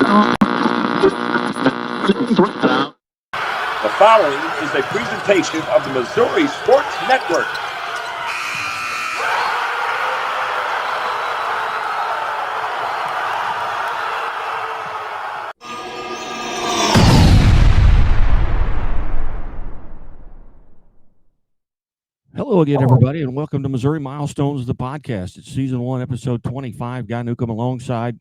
The following is a presentation of the Missouri Sports Network. Hello again, everybody, and welcome to Missouri Milestones, the podcast. It's season 1, episode 25. Guy Newcomb alongside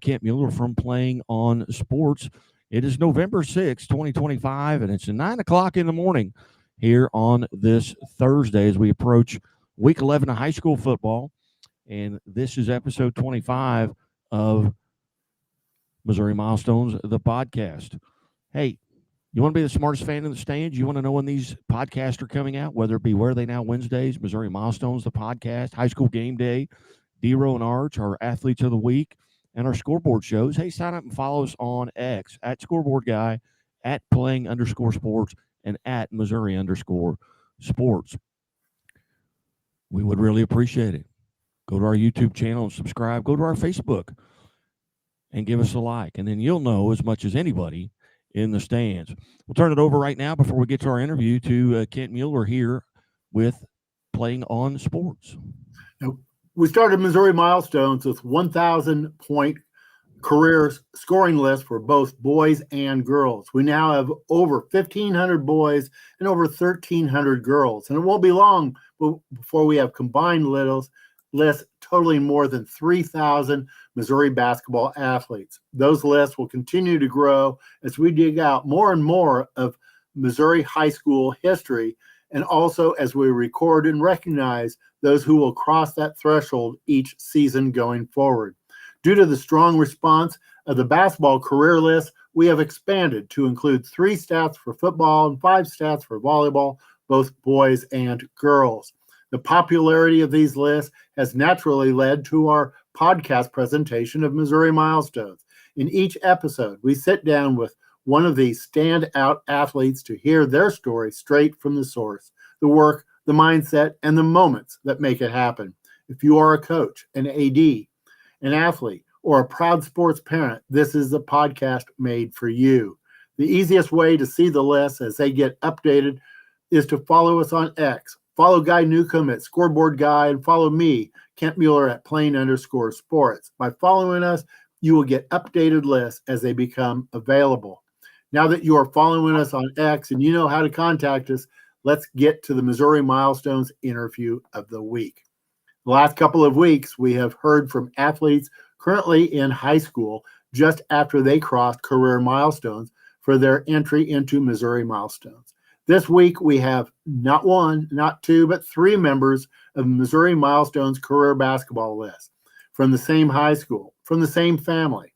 Kent Mueller from Playing on Sports. It is November 6, 2025, and it's 9 o'clock in the morning here on this Thursday as we approach week 11 of high school football. And this is episode 25 of Missouri Milestones, the podcast. Hey, you want to be the smartest fan in the stands? You want to know when these podcasts are coming out, whether it be Where Are They Now Wednesdays, Missouri Milestones, the podcast, High School Game Day, D-Row and Arch, our Athletes of the Week, and our scoreboard shows. Hey, sign up and follow us on X, at Scoreboard Guy, at Playing_Sports, and at Missouri_Sports. We would really appreciate it. Go to our YouTube channel and subscribe. Go to our Facebook and give us a like, and then you'll know as much as anybody in the stands. We'll turn it over right now before we get to our interview to Kent Mueller here with Playing on Sports. We started Missouri Milestones with 1,000-point career scoring list for both boys and girls. We now have over 1,500 boys and over 1,300 girls. And it won't be long before we have combined lists totaling more than 3,000 Missouri basketball athletes. Those lists will continue to grow as we dig out more and more of Missouri high school history, and also as we record and recognize those who will cross that threshold each season going forward. Due to the strong response of the basketball career list, we have expanded to include 3 stats for football and 5 stats for volleyball, both boys and girls. The popularity of these lists has naturally led to our podcast presentation of Missouri Milestones. In each episode, we sit down with one of these standout athletes to hear their story straight from the source, the work, the mindset, and the moments that make it happen. If you are a coach, an AD, an athlete, or a proud sports parent, this is the podcast made for you. The easiest way to see the lists as they get updated is to follow us on X. Follow Guy Newcomb at Scoreboard Guy and follow me, Kent Mueller, at Playing_Sports. By following us, you will get updated lists as they become available. Now that you are following us on X and you know how to contact us, let's get to the Missouri Milestones interview of the week. The last couple of weeks, we have heard from athletes currently in high school just after they crossed career milestones for their entry into Missouri Milestones. This week, we have not 1, not 2, but 3 members of Missouri Milestones career basketball list from the same high school, from the same family.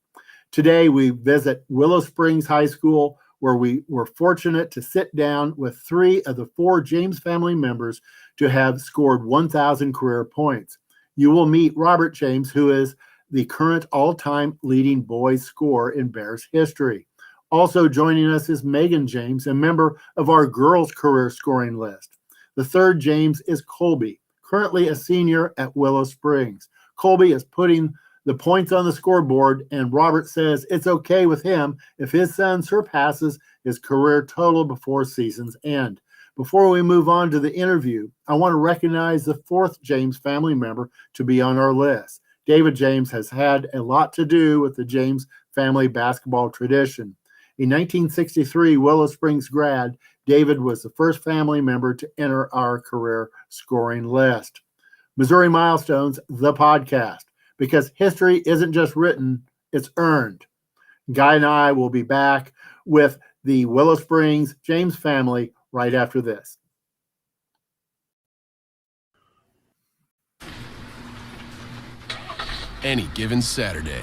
Today, we visit Willow Springs High School, where we were fortunate to sit down with 3 of the 4 James family members to have scored 1,000 career points. You will meet Robert James, who is the current all-time leading boys scorer in Bears history. Also joining us is Megan James, a member of our girls' career scoring list. The third James is Colby, currently a senior at Willow Springs. Colby is putting the points on the scoreboard, and Robert says it's okay with him if his son surpasses his career total before season's end. Before we move on to the interview, I want to recognize the 4th James family member to be on our list. David James has had a lot to do with the James family basketball tradition. In 1963 Willow Springs grad, David was the first family member to enter our career scoring list. Missouri Milestones, the podcast, because history isn't just written, it's earned. Guy and I will be back with the Willow Springs James family right after this. Any given Saturday.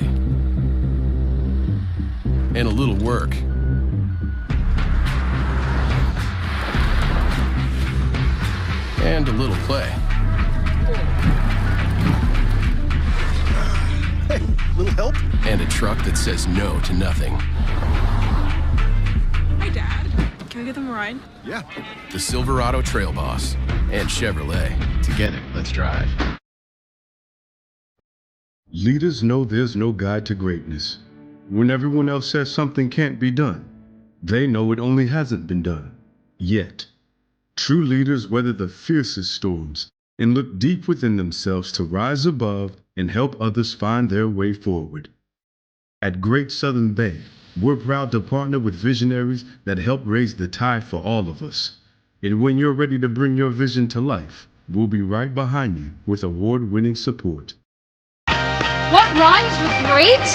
And a little work. And a little play. Hey, little help? And a truck that says no to nothing. Hi, Dad. Can we give them a ride? Yeah. The Silverado Trail Boss and Chevrolet. Together, let's drive. Leaders know there's no guide to greatness. When everyone else says something can't be done, they know it only hasn't been done yet. True leaders weather the fiercest storms and look deep within themselves to rise above and help others find their way forward. At Great Southern Bay, we're proud to partner with visionaries that help raise the tide for all of us. And when you're ready to bring your vision to life, we'll be right behind you with award-winning support. What rhymes with great?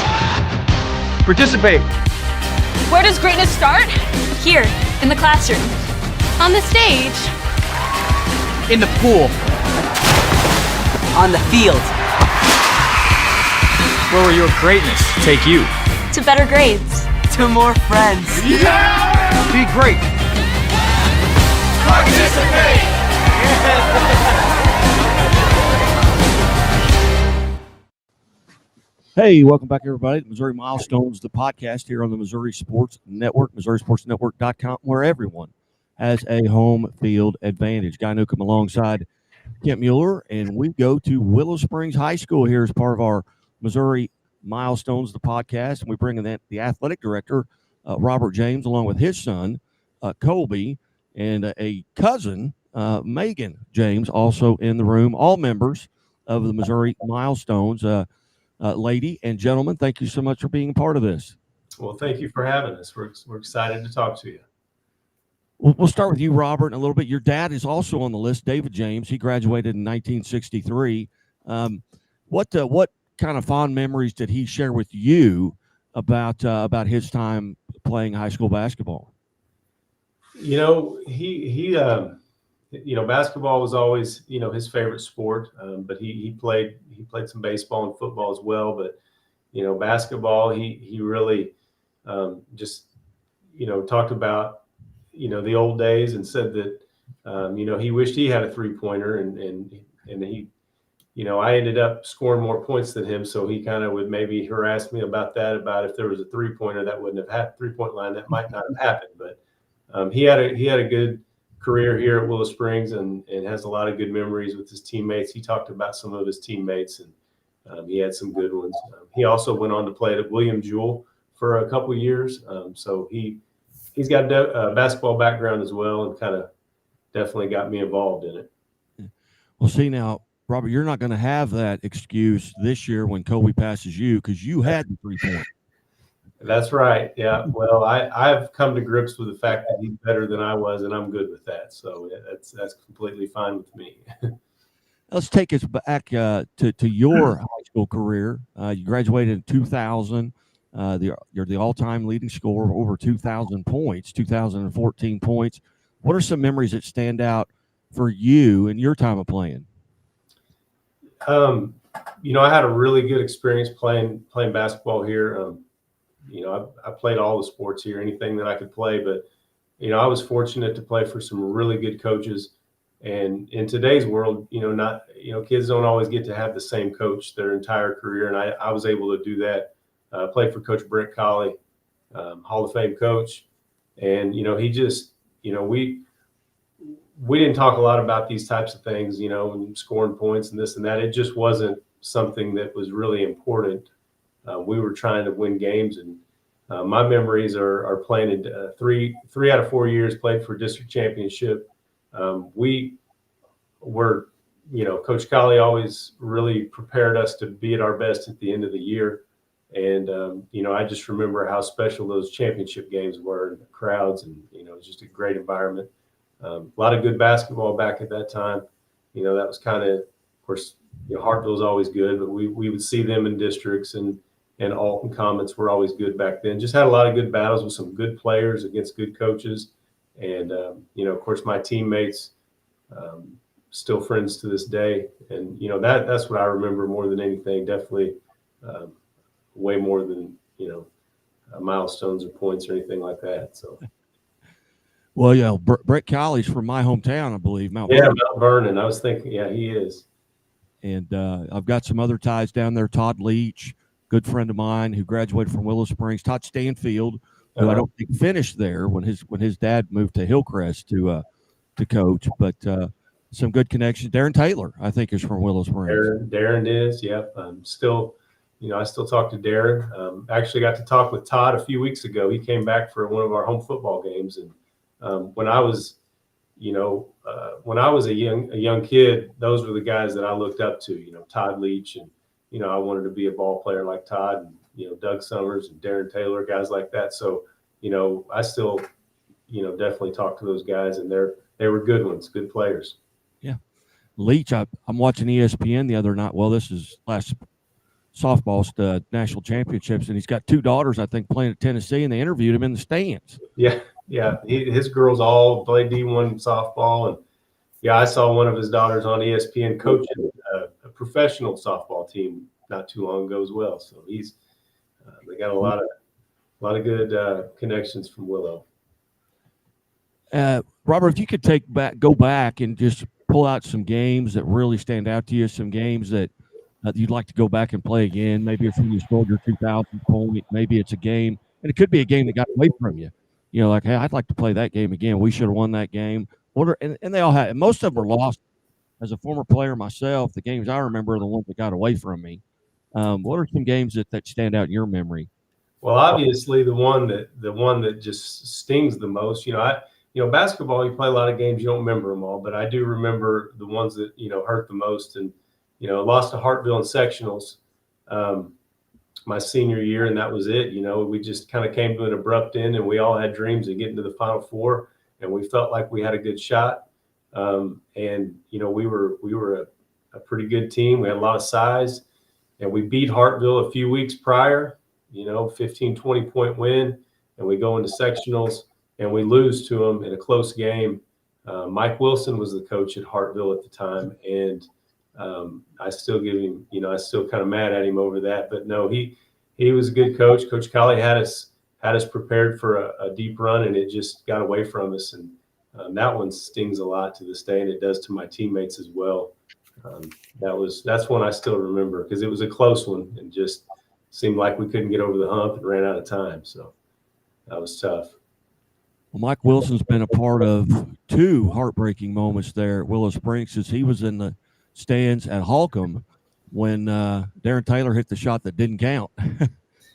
Participate. Where does greatness start? Here, in the classroom. On the stage. In the pool. On the field. Where will your greatness take you? To better grades. To more friends. Yeah! Be great. Participate! Hey, welcome back, everybody, to Missouri Milestones, the podcast here on the Missouri Sports Network, MissouriSportsNetwork.com, where everyone has a home field advantage. Guy Newcomb alongside Kent Mueller, and we go to Willow Springs High School here as part of our Missouri Milestones, the podcast, and we bring in the athletic director, Robert James, along with his son, Colby, and a cousin, Megan James, also in the room, all members of the Missouri Milestones. Lady and gentlemen, thank you so much for being a part of this. Well, thank you for having us. We're excited to talk to you. We'll start with you, Robert, in a little bit. Your dad is also on the list, David James. He graduated in 1963. What kind of fond memories did he share with you about his time playing high school basketball? You know, he basketball was always, his favorite sport, but he played some baseball and football as well. But, basketball, he really just, talked about, the old days and said that, he wished he had a 3-pointer and he, I ended up scoring more points than him. So he kind of would maybe harass me about if there was a 3-pointer that wouldn't have had 3-point line, that might not have happened. But he had a good career here at Willow Springs and has a lot of good memories with his teammates. He talked about some of his teammates and he had some good ones. He also went on to play at William Jewell for a couple of years. So he's got a basketball background as well and kind of definitely got me involved in it. Well, see now, Robert, you're not going to have that excuse this year when Colby passes you because you had the 3-point. That's right. Yeah. Well, I've come to grips with the fact that he's better than I was, and I'm good with that. So that's completely fine with me. Let's take us back to your high school career. You graduated in 2000. You're the all-time leading scorer of over 2,000 points, 2,014 points. What are some memories that stand out for you in your time of playing? I had a really good experience playing basketball here. I played all the sports here, anything that I could play, but, I was fortunate to play for some really good coaches. And in today's world, kids don't always get to have the same coach their entire career. And I was able to do that. Played for Coach Brent Colley, Hall of Fame coach. And, he just, we didn't talk a lot about these types of things, and scoring points and this and that. It just wasn't something that was really important. We were trying to win games, and my memories are playing in 3 out of 4 years, played for district championship. We were, Coach Colley always really prepared us to be at our best at the end of the year. And, I just remember how special those championship games were, and the crowds, and, it was just a great environment. A lot of good basketball back at that time. That was kind of course, Hartville's always good, but we would see them in districts, and Alton Comets were always good back then. Just had a lot of good battles with some good players against good coaches. And, of course, my teammates, still friends to this day. And, that's what I remember more than anything, definitely way more than, milestones or points or anything like that. So. Well, Brett Colley's from my hometown, I believe, Mount Vernon. Mount Vernon. I was thinking, he is. And I've got some other ties down there. Todd Leach, good friend of mine who graduated from Willow Springs. Todd Stanfield, who I don't think finished there when his dad moved to Hillcrest to coach, but some good connections. Darren Taylor, I think, is from Willow Springs. Darren is, yep. Still I still talk to Darren. Actually got to talk with Todd a few weeks ago. He came back for one of our home football games. And when I was, when I was a young kid, those were the guys that I looked up to, Todd Leach. And, I wanted to be a ball player like Todd and, Doug Summers and Darren Taylor, guys like that. So, I still, definitely talk to those guys, and they were good ones, good players. Yeah. Leach, I'm watching ESPN the other night. Well, this is last softball national championships, and he's got 2 daughters, I think, playing at Tennessee, and they interviewed him in the stands. Yeah. His girls all play D1 softball, and I saw one of his daughters on ESPN coaching a professional softball team not too long ago as well. So he's they got a lot of good connections from Willow. Robert, if you could go back and just pull out some games that really stand out to you, some games that you'd like to go back and play again. Maybe if you scored your 2,000 point, maybe it's a game, and it could be a game that got away from you. Like, hey, I'd like to play that game again. We should have won that game. And they all had, and most of them were lost. As a former player myself, the games I remember are the ones that got away from me. What are some games that stand out in your memory? Well, obviously the one that just stings the most, basketball, you play a lot of games, you don't remember them all, but I do remember the ones that, hurt the most. And, lost to Hartville in sectionals my senior year, and that was it. We just kind of came to an abrupt end, and we all had dreams of getting to the Final Four, and we felt like we had a good shot. And, we were a pretty good team. We had a lot of size, and we beat Hartville a few weeks prior, 15, 20-point win, and we go into sectionals, and we lose to them in a close game. Mike Wilson was the coach at Hartville at the time, and I still give him, I still kind of mad at him over that. But no, he was a good coach. Coach Colley had us prepared for a deep run, and it just got away from us. And that one stings a lot to this day, and it does to my teammates as well. That's one I still remember because it was a close one and just seemed like we couldn't get over the hump and ran out of time. So that was tough. Well, Mike Wilson's been a part of 2 heartbreaking moments there at Willow Springs, since he was in the stands at Holcomb when Darren Taylor hit the shot that didn't count.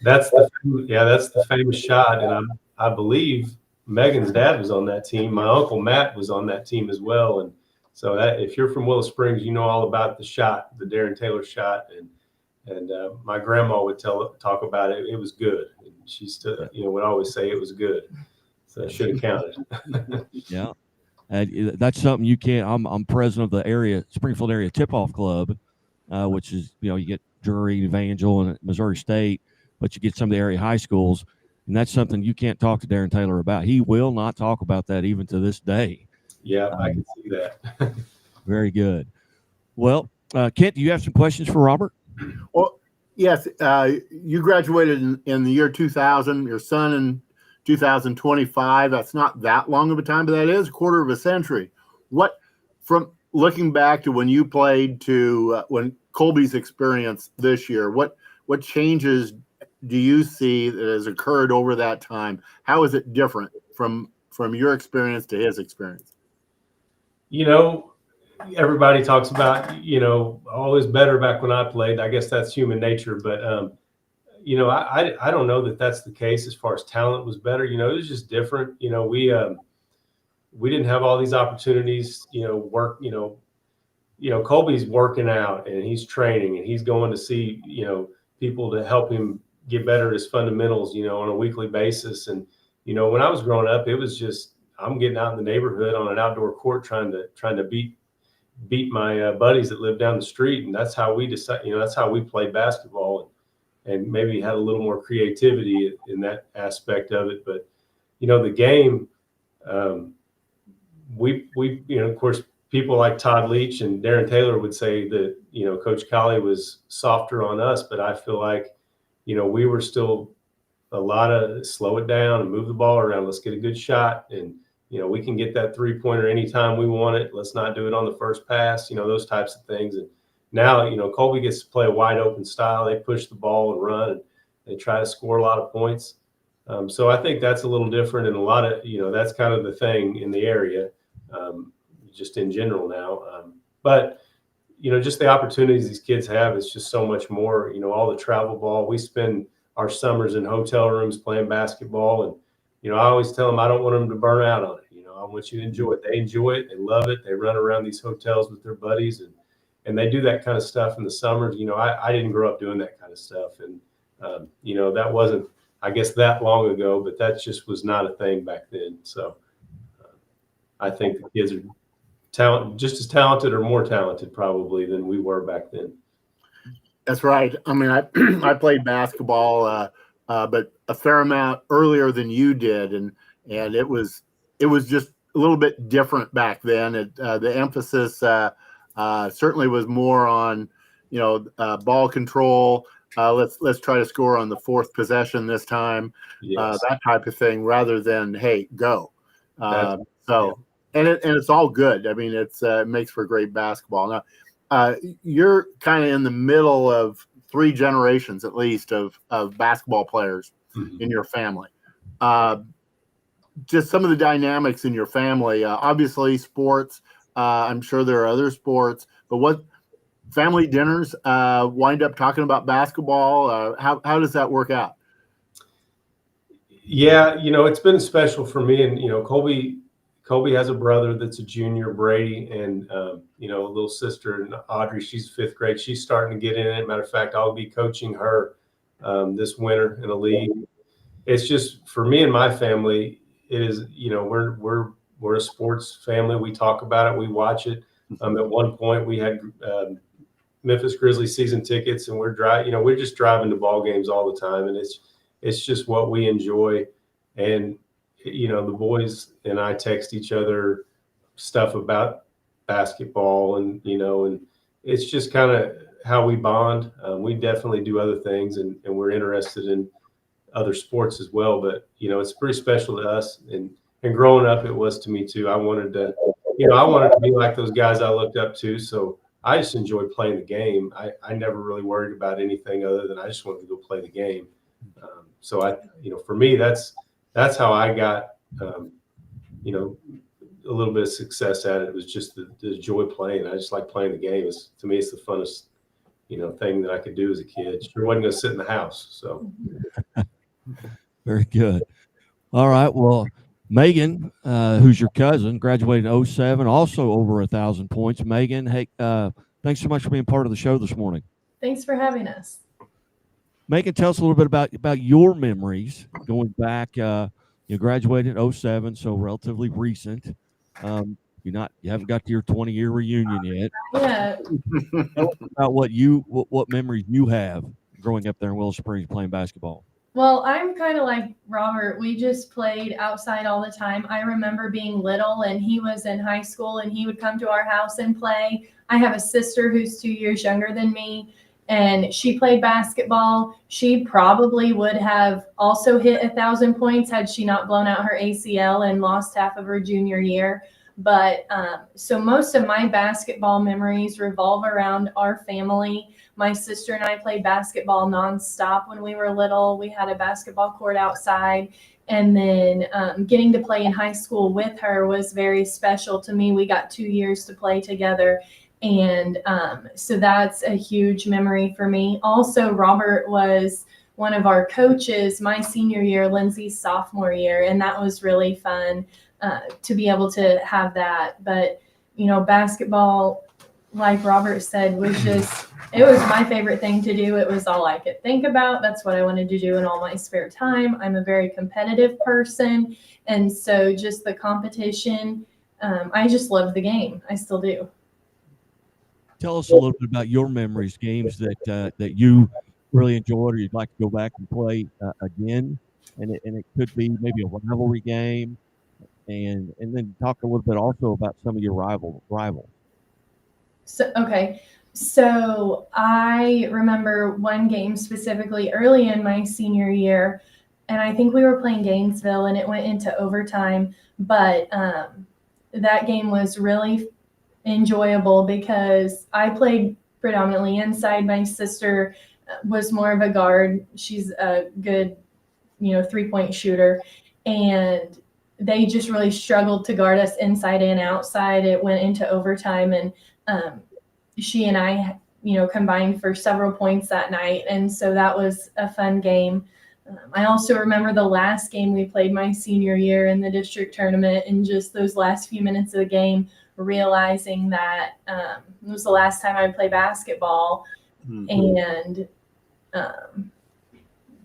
That's the famous shot, and I believe Megan's dad was on that team. My uncle Matt was on that team as well, and so if you're from Willow Springs, you know all about the shot, the Darren Taylor shot, and my grandma would talk about it. It was good, and she still would always say it was good. So it should have counted. Yeah. That's something you can't. I'm president of the Springfield area tip-off club, which is, you get Drury, Evangel, and Missouri State, but you get some of the area high schools, and that's something you can't talk to Darren Taylor about. He will not talk about that even to this day. Yeah, I can see that. Very good. Well, Kent, do you have some questions for Robert? Well, yes. You graduated in the year 2000. Your son in 2025. That's not that long of a time, but that is a quarter of a century. What, from looking back to when you played to when Colby's experience this year, what changes do you see that has occurred over that time? How is it different from your experience to his experience? Everybody talks about, always better back when I played. I guess that's human nature, but I don't know that that's the case as far as talent was better. It was just different. We didn't have all these opportunities, work, Colby's working out and he's training and he's going to see, people to help him get better at his fundamentals, on a weekly basis. And, when I was growing up, it was just, I'm getting out in the neighborhood on an outdoor court trying to beat my buddies that live down the street. And that's how we decide, that's how we played basketball. And maybe had a little more creativity in that aspect of it. But, the game, we of course, people like Todd Leach and Darren Taylor would say that, Coach Colley was softer on us, but I feel like, we were still a lot of slow it down and move the ball around. Let's get a good shot. And, we can get that 3-pointer anytime we want it. Let's not do it on the first pass, those types of things. And now, Colby gets to play a wide open style. They push the ball and run, and they try to score a lot of points. So I think that's a little different, and a lot of, that's kind of the thing in the area, just in general now. But, just the opportunities these kids have is just so much more. All the travel ball. We spend our summers in hotel rooms playing basketball, and I always tell them I don't want them to burn out on it. I want you to enjoy it. They enjoy it. They love it. They run around these hotels with their buddies, and they do that kind of stuff in the summers. I didn't grow up doing that kind of stuff, and that wasn't, I guess, that long ago, but that just was not a thing back then. So I think the kids are just as talented or more talented probably than we were back then. That's right. I mean, I played basketball, but a fair amount earlier than you did, and it was just a little bit different back then. The emphasis certainly was more on ball control. Let's try to score on the fourth possession this time, Yes. that type of thing, rather than hey, go. And it's all good. I mean, it makes for great basketball. Now, you're kind of in the middle of three generations, at least, of basketball players in your family. Just some of the dynamics in your family. Obviously, sports. I'm sure there are other sports, but what family dinners wind up talking about basketball? How does that work out? Yeah, it's been special for me, and Colby has a brother that's a junior, Brady, and a little sister, Audrey. She's fifth grade. She's starting to get in it. Matter of fact, I'll be coaching her this winter in a league. It's just for me and my family. It is, we're a sports family. We talk about it. We watch it. At one point, we had Memphis Grizzlies season tickets, and we're just driving to ball games all the time, and it's just what we enjoy. And the boys and I text each other stuff about basketball, and and it's just kind of how we bond. We definitely do other things, and we're interested in other sports as well. But it's pretty special to us. And growing up, it was to me too. I wanted to be like those guys I looked up to. So I just enjoyed playing the game. I never really worried about anything other than I just wanted to go play the game. So for me, that's how I got, a little bit of success at it. It was just the joy playing. I just like playing the game. To me, it's the funnest, thing that I could do as a kid. Sure wasn't going to sit in the house. So. Very good. All right. Well, Megan, who's your cousin, graduated in 07, also over 1,000 points. Megan, hey, thanks so much for being part of the show this morning. Thanks for having us. Megan, tell us a little bit about your memories going back. You graduated in 07, so relatively recent. You haven't got to your 20-year reunion yet. Yeah. Tell us about what memories you have growing up there in Willow Springs playing basketball. Well, I'm kind of like Robert. We just played outside all the time. I remember being little, and he was in high school, and he would come to our house and play. I have a sister who's 2 years younger than me, and she played basketball. She probably would have also hit 1,000 points had she not blown out her ACL and lost half of her junior year. But so most of my basketball memories revolve around our family. My sister and I played basketball nonstop when we were little. We had a basketball court outside. And then getting to play in high school with her was very special to me. We got 2 years to play together. And so that's a huge memory for me. Also, Robert was one of our coaches my senior year, Lindsay's sophomore year. And that was really fun to be able to have that. But, basketball, like Robert said, it was my favorite thing to do. It was all I could think about. That's what I wanted to do in all my spare time. I'm a very competitive person. And so just the competition, I just love the game. I still do. Tell us a little bit about your memories, games that you really enjoyed or you'd like to go back and play again. And it could be maybe a rivalry game. And then talk a little bit also about some of your rivals. So I remember one game specifically early in my senior year, and I think we were playing Gainesville, and it went into overtime. But that game was really enjoyable because I played predominantly inside. My sister was more of a guard. She's a good, 3-point shooter, and they just really struggled to guard us inside and outside. It went into overtime, and she and I, combined for several points that night. And so that was a fun game. I also remember the last game we played my senior year in the district tournament, and just those last few minutes of the game, realizing that it was the last time I played basketball. And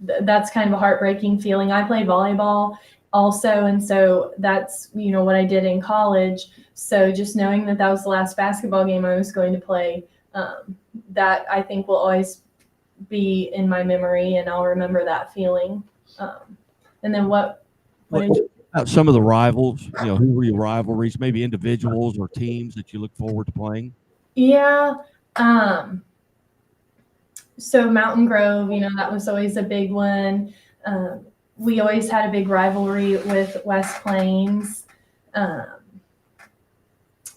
that's kind of a heartbreaking feeling. I played volleyball also, and so that's what I did in college. So just knowing that was the last basketball game I was going to play, that I think will always be in my memory, and I'll remember that feeling. And then what did you? Some of the rivals, who were your rivalries? Maybe individuals or teams that you look forward to playing. Yeah. So Mountain Grove, that was always a big one. We always had a big rivalry with West Plains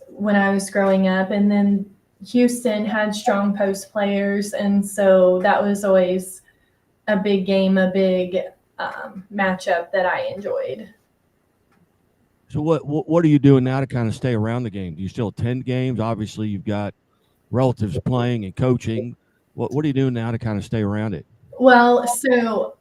when I was growing up. And then Houston had strong post players. And so that was always a big game, a big matchup that I enjoyed. So what are you doing now to kind of stay around the game? Do you still attend games? Obviously, you've got relatives playing and coaching. What are you doing now to kind of stay around it? Well, so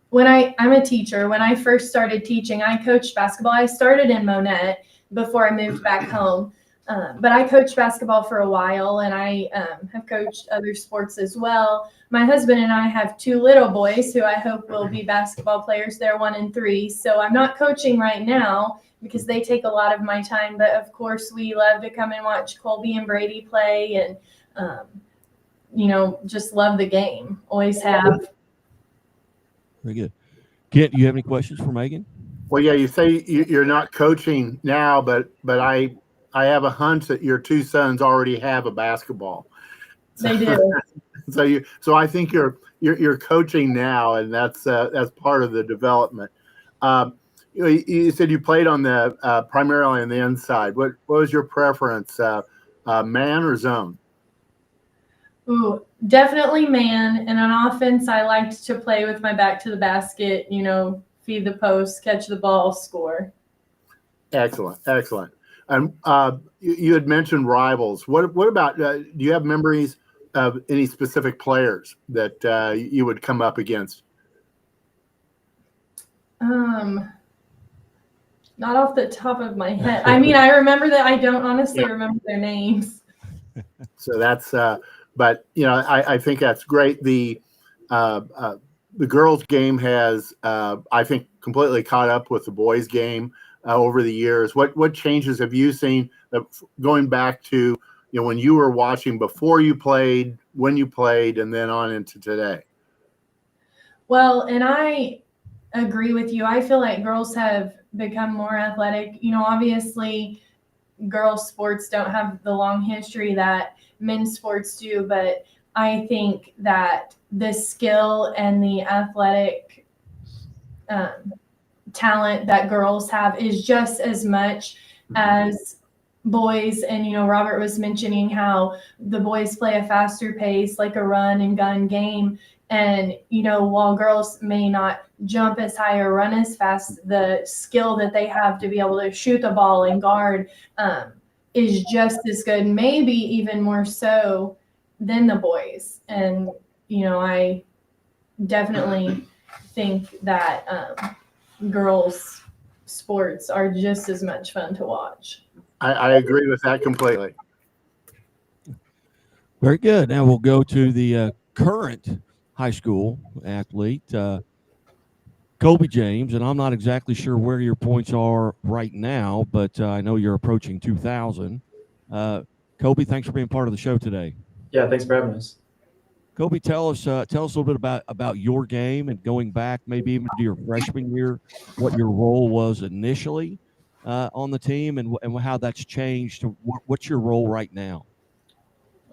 when I'm a teacher. When I first started teaching, I coached basketball. I started in Monette before I moved back home. But I coached basketball for a while, and I have coached other sports as well. My husband and I have 2 little boys who I hope will be basketball players. They're 1 and 3. So I'm not coaching right now because they take a lot of my time. But of course, we love to come and watch Colby and Brady play, and just love the game. Always have. Very good. Kent, do you have any questions for Megan? Well, yeah, you say you're not coaching now, but I have a hunch that your 2 sons already have a basketball. They do. So I think you're coaching now, and that's part of the development. You said you played on the primarily on the inside. What was your preference, man or zone? Ooh, definitely man. And on offense, I liked to play with my back to the basket. Feed the post, catch the ball, score. Excellent. And you had mentioned rivals. What about? Do you have memories of any specific players that you would come up against? Not off the top of my head. I mean, I remember that. I don't honestly remember their names. So that's. But I think that's great. The girls' game has, I think, completely caught up with the boys' game over the years. What changes have you seen going back to when you were watching before you played, when you played, and then on into today? Well, and I agree with you. I feel like girls have become more athletic. Obviously, girls' sports don't have the long history that men's sports do, but I think that the skill and the athletic talent that girls have is just as much as boys. And Robert was mentioning how the boys play a faster pace, like a run and gun game. And while girls may not jump as high or run as fast, the skill that they have to be able to shoot the ball and guard is just as good, maybe even more so than the boys. And I definitely think that girls' sports are just as much fun to watch. I agree with that completely. Very good. Now we'll go to the current high school athlete, Kobe James, and I'm not exactly sure where your points are right now, but I know you're approaching 2,000. Kobe, thanks for being part of the show today. Yeah, thanks for having us. Kobe, tell us a little bit about your game, and going back maybe even to your freshman year, what your role was initially on the team, and how that's changed. What's your role right now?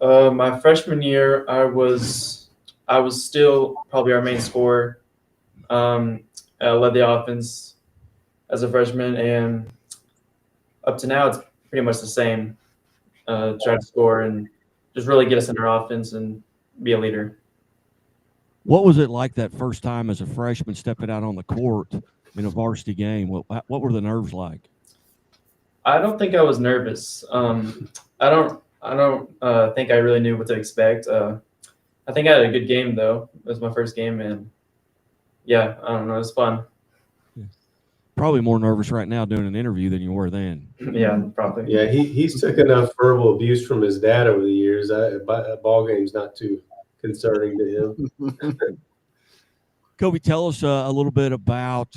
My freshman year, I was still probably our main scorer. I led the offense as a freshman, and up to now, it's pretty much the same. Try to score and just really get us in our offense and be a leader. What was it like that first time as a freshman stepping out on the court in a varsity game? What were the nerves like? I don't think I was nervous. I I don't think I really knew what to expect. I think I had a good game though. It was my first game, and yeah, I don't know, it was fun. Probably more nervous right now doing an interview than you were then. Yeah, probably. Yeah, he's took enough verbal abuse from his dad over the years. A ball game's not too concerning to him. Kobe, tell us a little bit about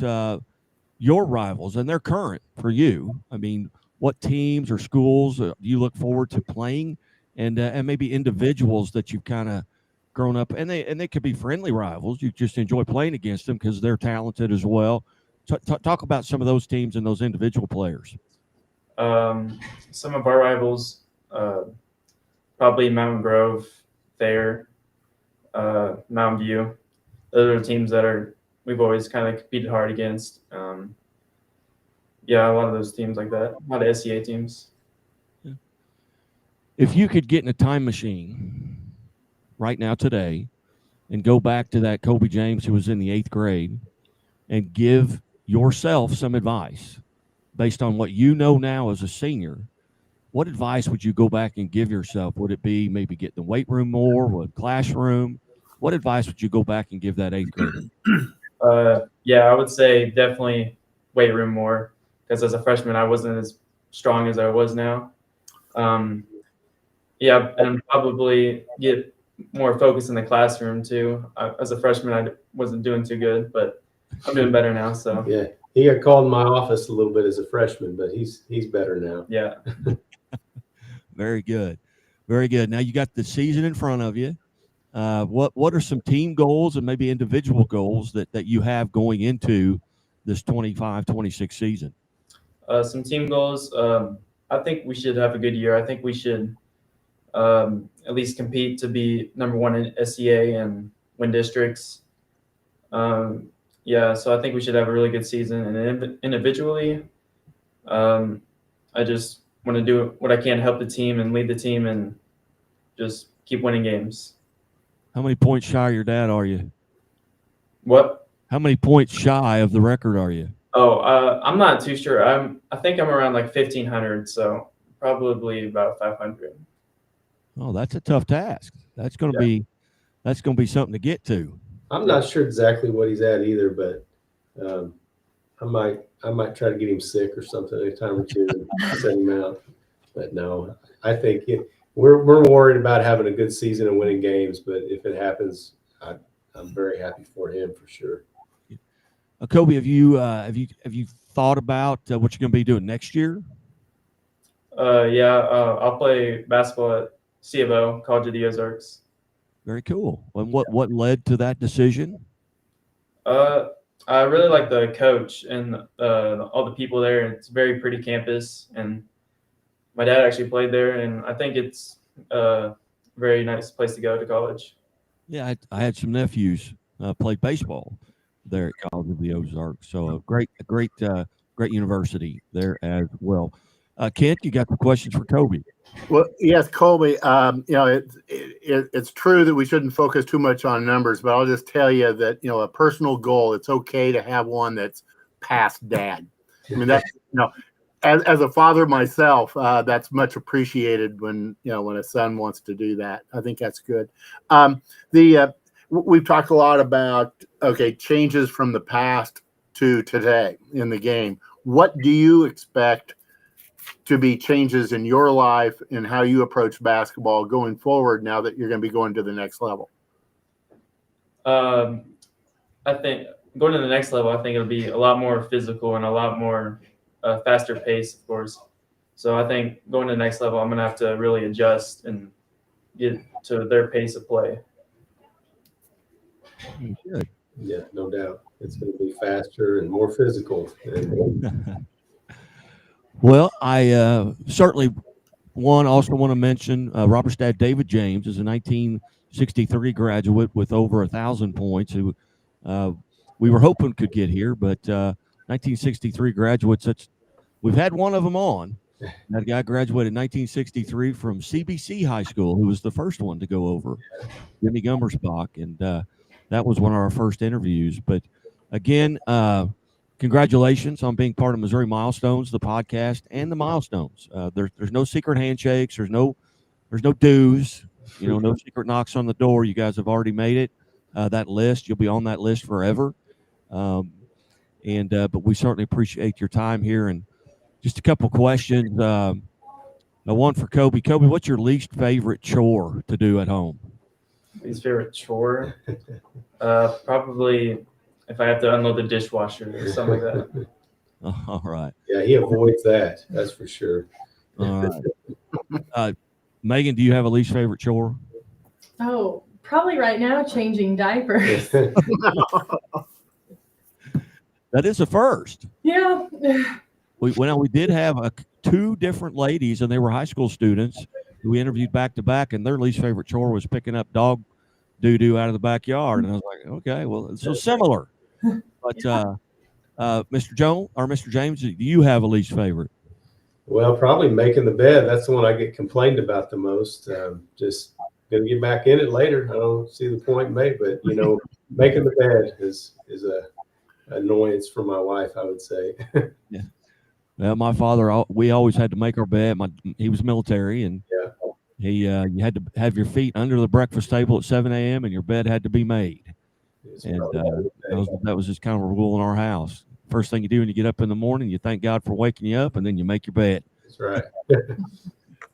your rivals, and they're current for you. I mean, what teams or schools do you look forward to playing, and maybe individuals that you've kind of grown up, and they could be friendly rivals. You just enjoy playing against them because they're talented as well. Talk about some of those teams and those individual players. Some of our rivals, probably Mountain Grove, Thayer, Mountain View. Those are teams that we've always kind of competed hard against. Yeah, a lot of those teams like that. A lot of SCA teams. If you could get in a time machine right now today and go back to that Kobe James who was in the 8th grade and give yourself some advice based on what you know now as a senior, what advice would you go back and give yourself? Would it be maybe get in the weight room more, or classroom? What advice would you go back and give that 8th grader? Yeah, I would say definitely weight room more, because as a freshman, I wasn't as strong as I was now. Yeah, and probably get more focus in the classroom too. As a freshman, I wasn't doing too good, but I'm doing better now. So yeah, he got called in my office a little bit as a freshman, but he's better now. Yeah. Very good, very good. Now you got the season in front of you. What are some team goals and maybe individual goals that you have going into this 25-26 season? Some team goals. I think we should have a good year. I think we should at least compete to be number 1 in SCA and win districts. Yeah, so I think we should have a really good season. And individually, I just want to do what I can to help the team and lead the team and just keep winning games. How many points shy of your dad are you? What? How many points shy of the record are you? Oh, I'm not too sure. I think I'm around like 1,500, so probably about 500. Oh, that's a tough task. That's going to be something to get to. I'm not sure exactly what he's at either, but I might try to get him sick or something a time or two and send him out. But no, I think we're worried about having a good season and winning games. But if it happens, I'm very happy for him for sure. Kobe, have you thought about what you're going to be doing next year? Yeah, I'll play basketball at C of O, College of the Ozarks. Very cool. And what led to that decision? I really like the coach and all the people there. It's a very pretty campus, and my dad actually played there, and I think it's a very nice place to go to college. Yeah, I had some nephews played baseball there at College of the Ozarks, so a great university there as well. Kent, you got the questions for Kobe? Well, yes, Colby. It's true that we shouldn't focus too much on numbers, but I'll just tell you that a personal goal. It's okay to have one that's past dad. I mean, that's as a father myself, that's much appreciated when a son wants to do that. I think that's good. We've talked a lot about changes from the past to today in the game. What do you expect to be changes in your life and how you approach basketball going forward now that you're going to be going to the next level? I think going to the next level, I think it'll be a lot more physical and a lot more faster pace, of course. So I think going to the next level, I'm going to have to really adjust and get to their pace of play. Good. Yeah, no doubt. It's going to be faster and more physical. Well, I certainly also want to mention Robert's dad, David James, is a 1963 graduate with over 1,000 points who we were hoping could get here, but 1963 graduates, we've had one of them on. That guy graduated in 1963 from CBC High School, who was the first one to go over, Jimmy Gummersbach, and that was one of our first interviews. But again, congratulations on being part of Missouri Milestones, the podcast, and the Milestones. There's no secret handshakes. There's no there's no dues, no secret knocks on the door. You guys have already made it. That list, you'll be on that list forever. But we certainly appreciate your time here. And just a couple questions. One for Kobe. Kobe, what's your least favorite chore to do at home? Least favorite chore? Probably if I have to unload the dishwasher or something like that. All right. Yeah, he avoids that. That's for sure. All right. Megan, do you have a least favorite chore? Oh, probably right now changing diapers. That is a first. Yeah. We did have two different ladies, and they were high school students who we interviewed back to back, and their least favorite chore was picking up dog doo-doo out of the backyard. And I was like, okay, well, it's so similar. But Mr. James, do you have a least favorite? Well, probably making the bed. That's the one I get complained about the most. Just gonna get back in it later. I don't see the point made, but making the bed is a annoyance for my wife, I would say. Yeah. Well, my father, we always had to make our bed. He was military, and you had to have your feet under the breakfast table at 7 a.m. and your bed had to be made. And that was just kind of a rule in our house. First thing you do when you get up in the morning, you thank God for waking you up, and then you make your bed. That's right.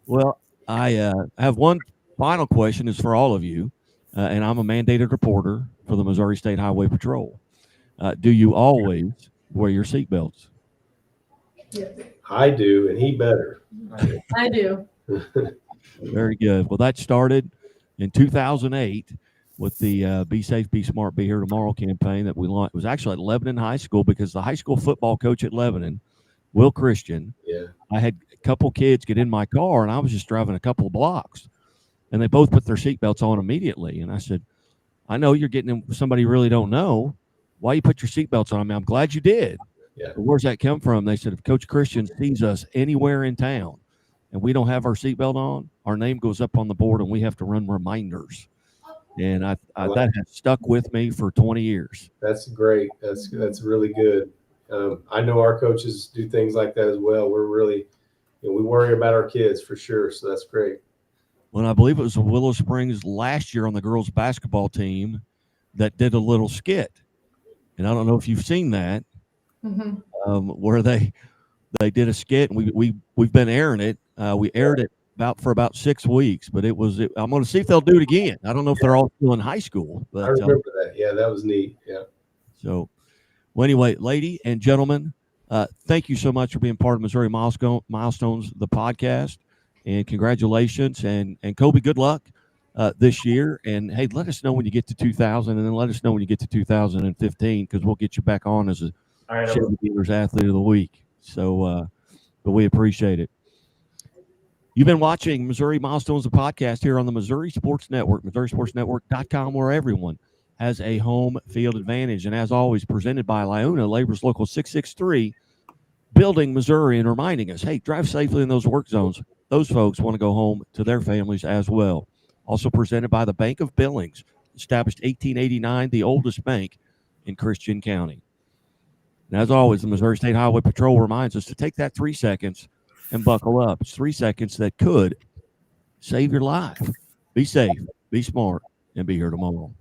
Well, I have one final question. Is for all of you, and I'm a mandated reporter for the Missouri State Highway Patrol. Do you always wear your seatbelts? Yes. I do, and he better. I do. Very good. Well, that started in 2008 with the Be Safe, Be Smart, Be Here Tomorrow campaign that we launched. It was actually at Lebanon High School because the high school football coach at Lebanon, Will Christian, I had a couple kids get in my car, and I was just driving a couple of blocks, and they both put their seatbelts on immediately. And I said, I know you're getting in with somebody you really don't know. Why you put your seatbelts on? I mean, I'm glad you did. Yeah. But where's that come from? They said, if Coach Christian sees us anywhere in town and we don't have our seatbelt on, our name goes up on the board and we have to run reminders. And that has stuck with me for 20 years. That's great. That's really good. I know our coaches do things like that as well. We're really, we worry about our kids for sure. So that's great. Well, I believe it was Willow Springs last year on the girls basketball team that did a little skit. And I don't know if you've seen that, where they did a skit, and we've been airing it. We aired it for about 6 weeks, but I'm going to see if they'll do it again. I don't know if they're all still in high school. But, I remember that. Yeah, that was neat. Yeah. So, well, anyway, lady and gentlemen, thank you so much for being part of Missouri Milestones, the podcast, and congratulations. And Kobe, good luck this year. And hey, let us know when you get to 2000, and then let us know when you get to 2015, because we'll get you back on as a Chevy Dealers Athlete of the Week. So, but we appreciate it. You've been watching Missouri Milestones, the podcast here on the Missouri Sports Network, MissouriSportsNetwork.com, where everyone has a home field advantage. And as always, presented by Liona Labor's Local 663, building Missouri, and reminding us, hey, drive safely in those work zones. Those folks want to go home to their families as well. Also presented by the Bank of Billings, established 1889, the oldest bank in Christian County. And as always, the Missouri State Highway Patrol reminds us to take that 3 seconds and buckle up. It's 3 seconds that could save your life. Be safe, be smart, and be here tomorrow.